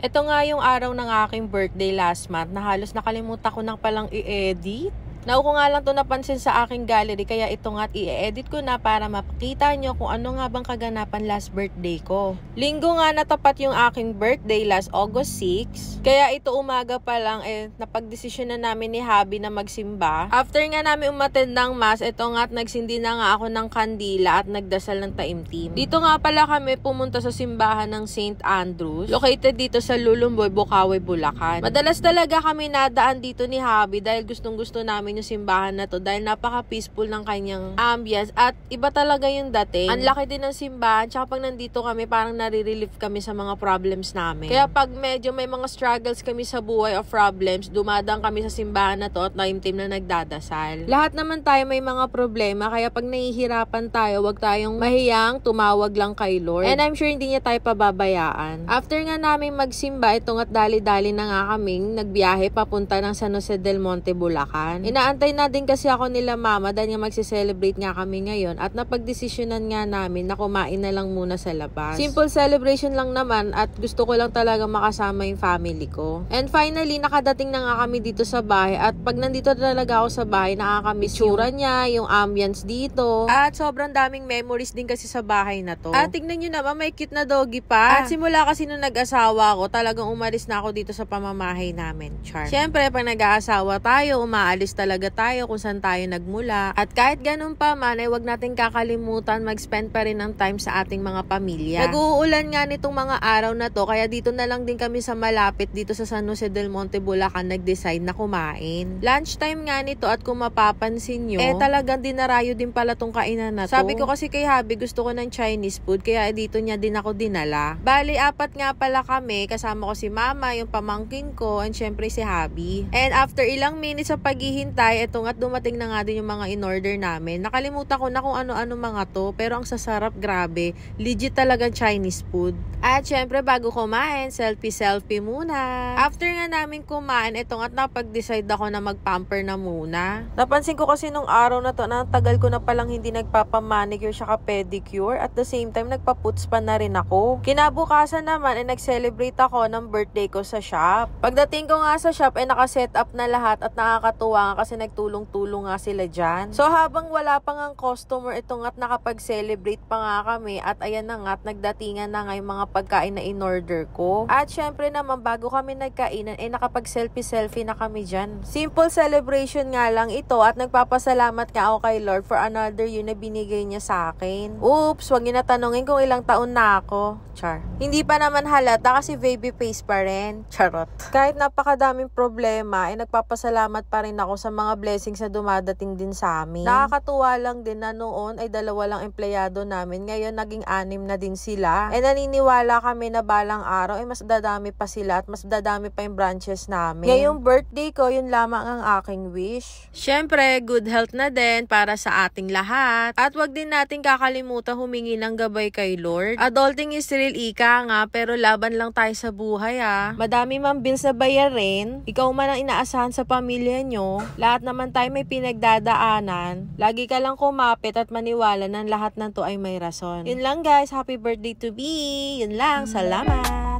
Ito nga yung araw ng aking birthday last month na halos nakalimutan ko nang palang i-edit. Ko nga lang to napansin sa aking gallery, kaya ito nga't i-edit ko na para mapakita nyo kung ano nga bang kaganapan last birthday ko. Linggo nga natapat yung aking birthday last August 6. Kaya ito umaga pa lang napagdesisyon na namin ni Habi na magsimba. After nga namin umattend ng mass, ito nga't nagsindi na nga ako ng kandila at nagdasal ng taimtim. Dito nga pala kami pumunta sa simbahan ng St. Andrews, located dito sa Lulumboy, Bocaue, Bulacan. Madalas talaga kami nadaan dito ni Habi dahil gustong-gusto namin yung simbahan na to dahil napaka-peaceful ng kanyang ambience at iba talaga yung dating. Ang laki din ng simbahan, tsaka pag nandito kami parang nare-relief kami sa mga problems namin. Kaya pag medyo may mga struggles kami sa buhay o problems, dumadang kami sa simbahan na to at taimtim na nagdadasal. Lahat naman tayo may mga problema, kaya pag nahihirapan tayo, wag tayong mahiyang tumawag lang kay Lord. And I'm sure hindi niya tayo pababayaan. After nga namin magsimba, ito nga't dali-dali na nga kaming nagbiyahe papunta ng San Jose del Monte, Bulacan. Inaantay na din kasi ako nila mama dahil nga magse-celebrate nga kami ngayon at napagdesisyonan nga namin na kumain na lang muna sa labas. Simple celebration lang naman at gusto ko lang talaga makasama yung family ko. And finally, nakadating na nga kami dito sa bahay at pag nandito talaga ako sa bahay, nakakamiss yung tsura niya, yung ambience dito. At sobrang daming memories din kasi sa bahay na to. At tignan nyo naman, may cute na doggy pa. At simula kasi nung nag-asawa ko, talagang umalis na ako dito sa pamamahay namin. Char. Siyempre, pag nag-aasawa tayo, umaalis talaga tayo kung saan tayo nagmula. At kahit ganun pa man, ay wag natin kakalimutan mag-spend pa rin ng time sa ating mga pamilya. Nag-uulan nga nitong mga araw na to, kaya dito na lang din kami sa malapit dito sa San Jose del Monte, Bulacan nag-decide na kumain. Lunchtime nga nito at kung mapapansin nyo, talagang dinarayo din pala tong kainan na to. Sabi ko kasi kay Habi gusto ko ng Chinese food, kaya dito niya din ako dinala. Bali, 4 nga pala kami, kasama ko si mama, yung pamangkin ko, and syempre si Habi. And after ilang minutes sa paghihintay, ito nga't dumating na nga din yung mga in-order namin. Nakalimutan ko na kung ano-ano mga to, pero ang sasarap, grabe. Legit talaga Chinese food. At syempre, bago kumain, selfie muna. After nga namin kumain, ito nga't napag-decide ako na mag-pamper na muna. Napansin ko kasi nung araw na to, na tagal ko na palang hindi nagpapamanicure saka pedicure. At the same time, nagpa-puts pa na rin ako. Kinabukasan naman, nag-celebrate ako ng birthday ko sa shop. Pagdating ko nga sa shop, naka-set up na lahat at nakakatuwa nga kasi nagtulong-tulong nga sila dyan. So habang wala pa nga customer, ito nga't nakapag-celebrate pa nga kami at ayan na nga't nagdatingan na nga yung mga pagkain na in-order ko. At syempre naman, bago kami nagkainan, nakapag-selfie na kami dyan. Simple celebration nga lang ito at nagpapasalamat nga ako kay Lord for another year na binigay niya sa akin. Oops, wag niyo na tanungin kung ilang taon na ako. Char. Hindi pa naman halata kasi baby face pa rin. Charot. Kahit napakadaming problema, nagpapasalamat pa rin ako sa mga blessings na dumadating din sa amin. Nakakatuwa lang din na noon ay 2 lang empleyado namin. Ngayon naging 6 na din sila. Naniniwala kami na balang araw mas dadami pa sila at mas dadami pa yung branches namin. Ngayong birthday ko, yun lamang ang aking wish. Syempre, good health na din para sa ating lahat. At wag din natin kakalimutan humingi ng gabay kay Lord. Adulting is real, ika nga, pero laban lang tayo sa buhay Madami mang bills na bayarin. Ikaw man ang inaasahan sa pamilya nyo. Lahat naman tayo may pinagdadaanan. Lagi ka lang kumapit at maniwala na lahat ng to ay may rason. Yun lang guys, happy birthday to me. Yun lang, salamat.